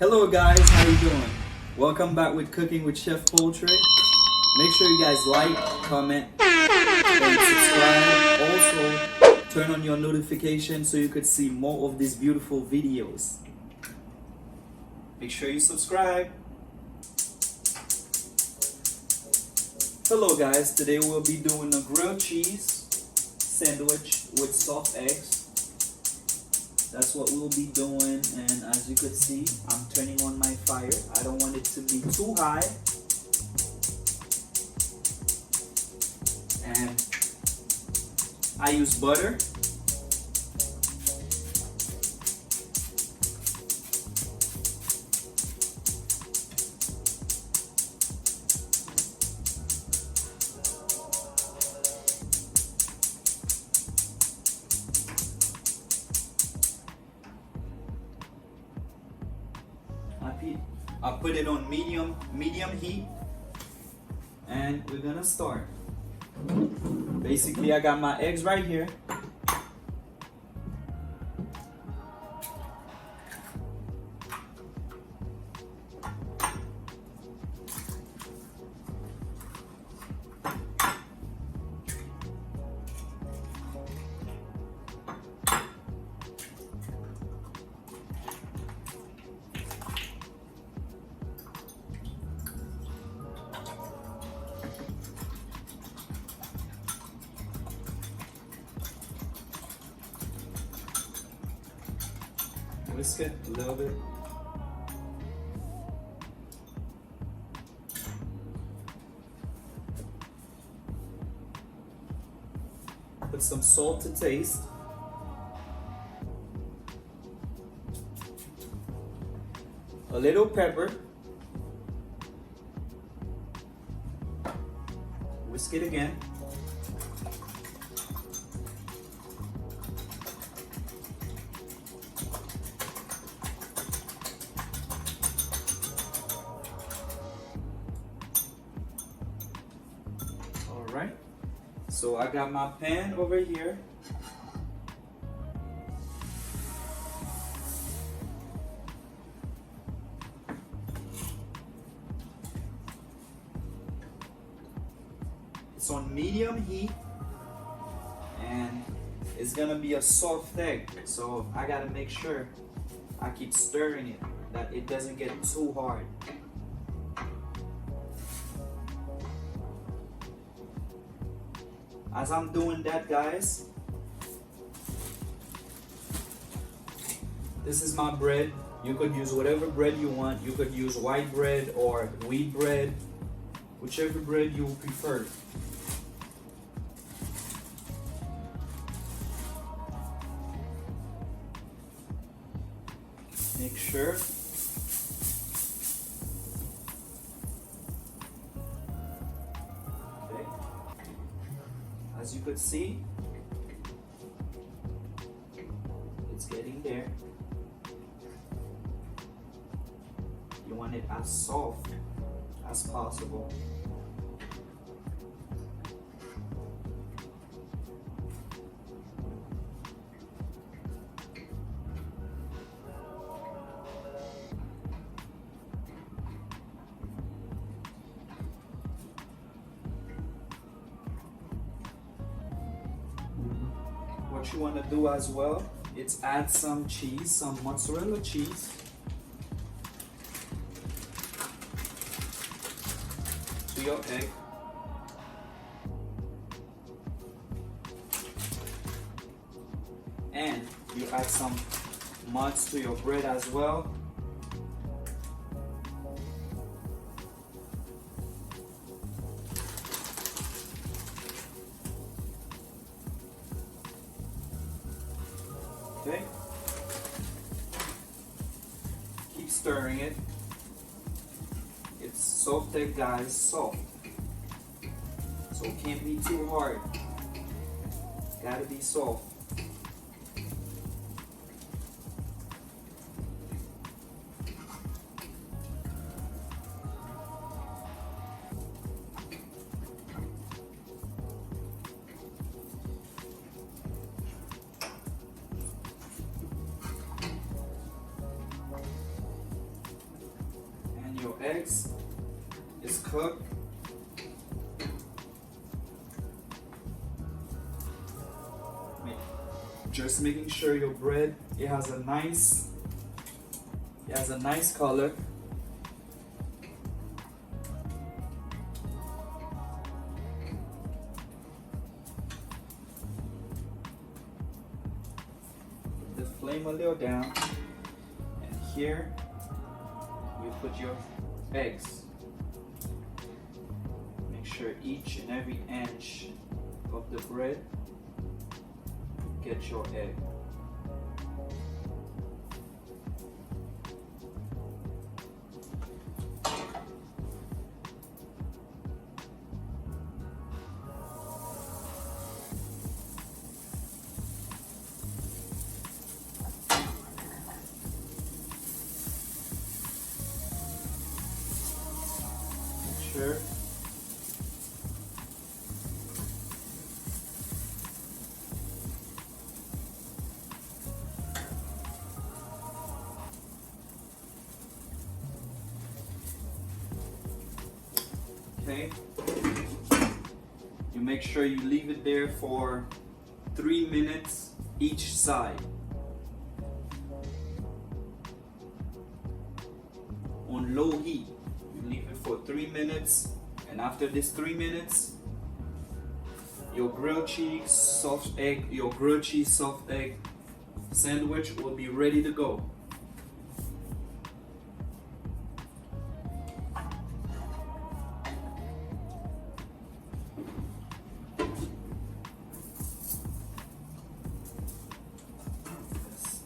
Hello guys, how you doing? Welcome back with Cooking with Chef Paultre. Make sure you guys like, comment, and subscribe. Also, turn on your notifications so you could see more of these beautiful videos. Make sure you subscribe. Hello guys, today we'll be doing a grilled cheese sandwich with soft eggs. That's what we'll be doing, and as you could see, I'm turning on my fire. I don't want it to be too high. And I use butter. I put it on medium heat, and we're gonna start. Basically, I got my eggs right here. Whisk it a little bit. Put some salt to taste. A little pepper. Whisk it again. Alright, so I got my pan over here. It's on medium heat, and it's gonna be a soft egg, so I gotta make sure I keep stirring it, that it doesn't get too hard. As I'm doing that, guys, this is my bread. You could use whatever bread you want. You could use white bread or wheat bread, whichever bread you prefer. Make sure. As you could see, it's getting there. You want it as soft as possible. What you want to do as well is add some cheese, some mozzarella cheese. To your egg. And you add some mozz to your bread as well. Okay. Keep stirring it. It's soft egg, guys, soft. So it can't be too hard. Gotta be soft. eggs is cooked, just making sure your bread has a nice color. Put the flame a little down, and here you put your eggs. Make sure each and every inch of the bread get your egg. Make sure. Okay, you make sure you leave it there for 3 minutes each side. On low heat, you leave it for 3 minutes, and after this 3 minutes, your grilled cheese soft egg sandwich will be ready to go.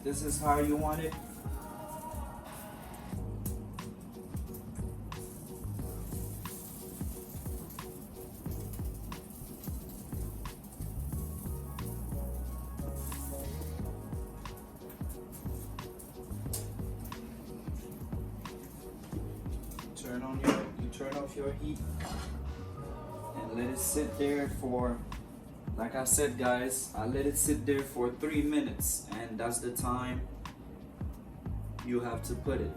This is how you want it. Turn off your heat and let it sit there for, like I said guys, I let it sit there for 3 minutes, and that's the time you have to put it.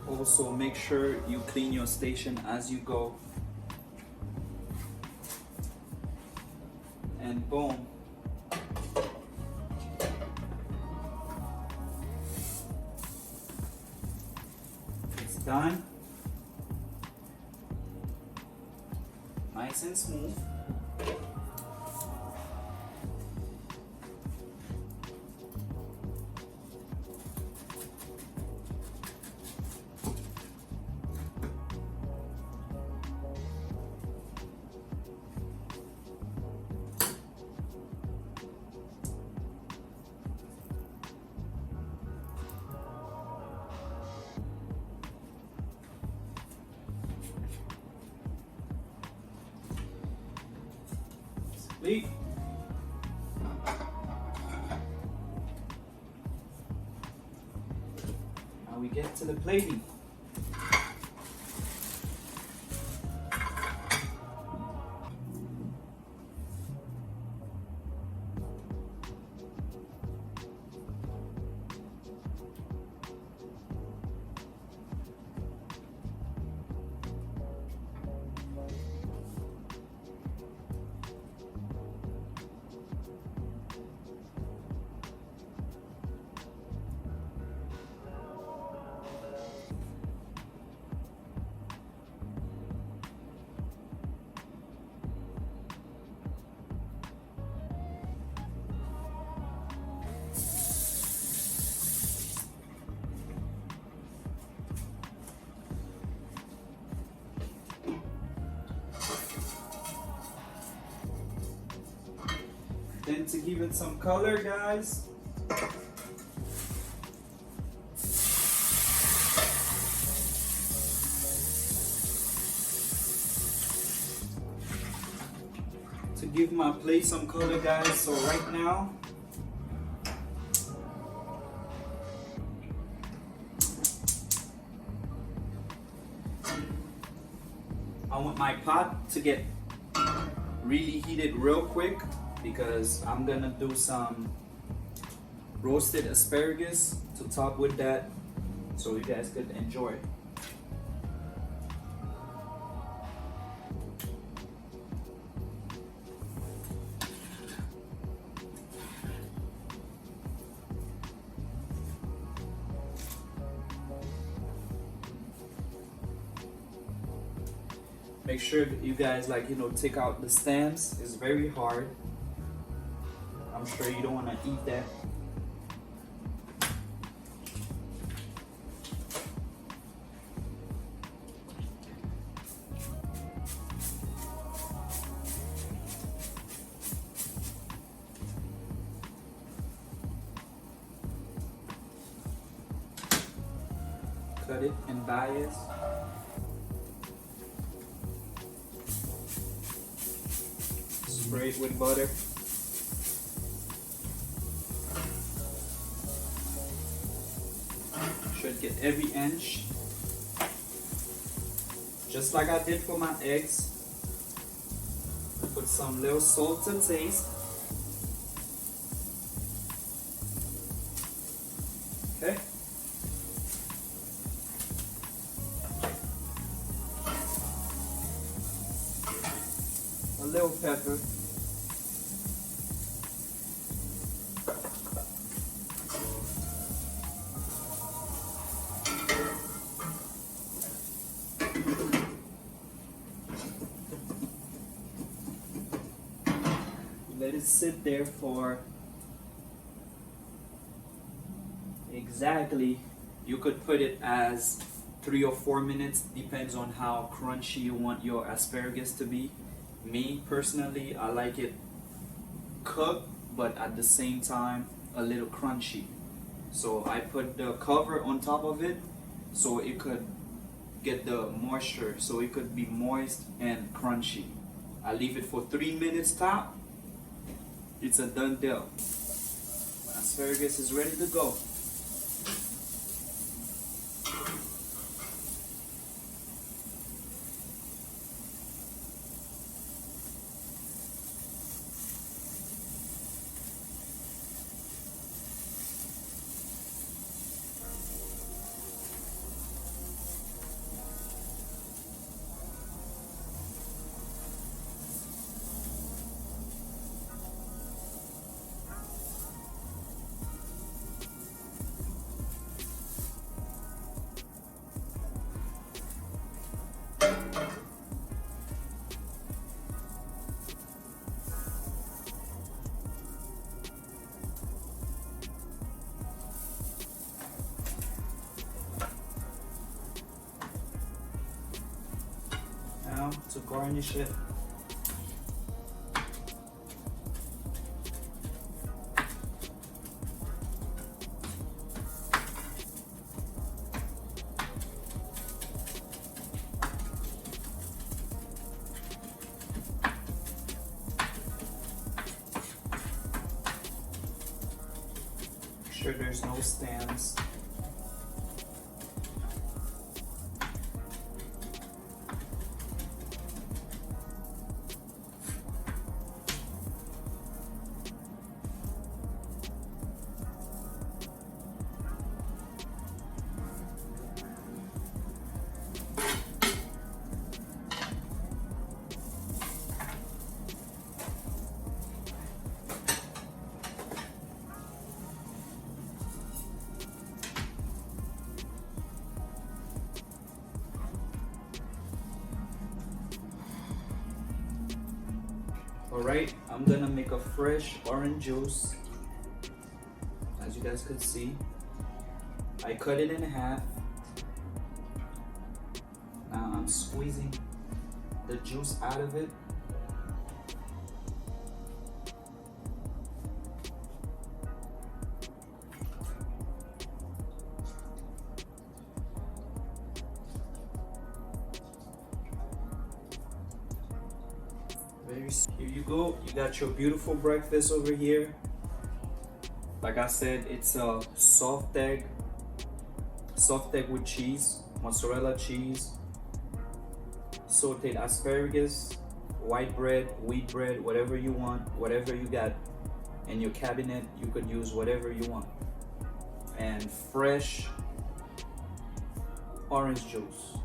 Also, make sure you clean your station as you go. And boom. It's done. Nice and smooth. Complete. Now we get to the plating. Then to give it some color, guys, give my plate some color, guys. So right now, I want my pot to get really heated real quick because I'm gonna do some roasted asparagus to top with that so you guys could enjoy. Make sure that you guys take out the stems. It's very hard. I'm sure you don't want to eat that. Cut it in bias. Spray it with butter. Should get every inch. Just like I did for my eggs. Put some little salt to taste. Okay. A little pepper. Let it sit there for exactly, you could put it as 3 or 4 minutes, depends on how crunchy you want your asparagus to be. Me personally, I like it cooked but at the same time a little crunchy. So I put the cover on top of it so it could get the moisture, so it could be moist and crunchy. I leave it for 3 minutes top. It's a done deal. My asparagus is ready to go. Now to garnish it, make sure there's no stems. Alright, I'm gonna make a fresh orange juice. As you guys could see, I cut it in half. Now I'm squeezing the juice out of it. Here you go. You got your beautiful breakfast over here. Like I said, it's a soft egg with cheese, mozzarella cheese, sauteed asparagus, white bread, wheat bread, whatever you want, whatever you got in your cabinet, you could use whatever you want. And fresh orange juice.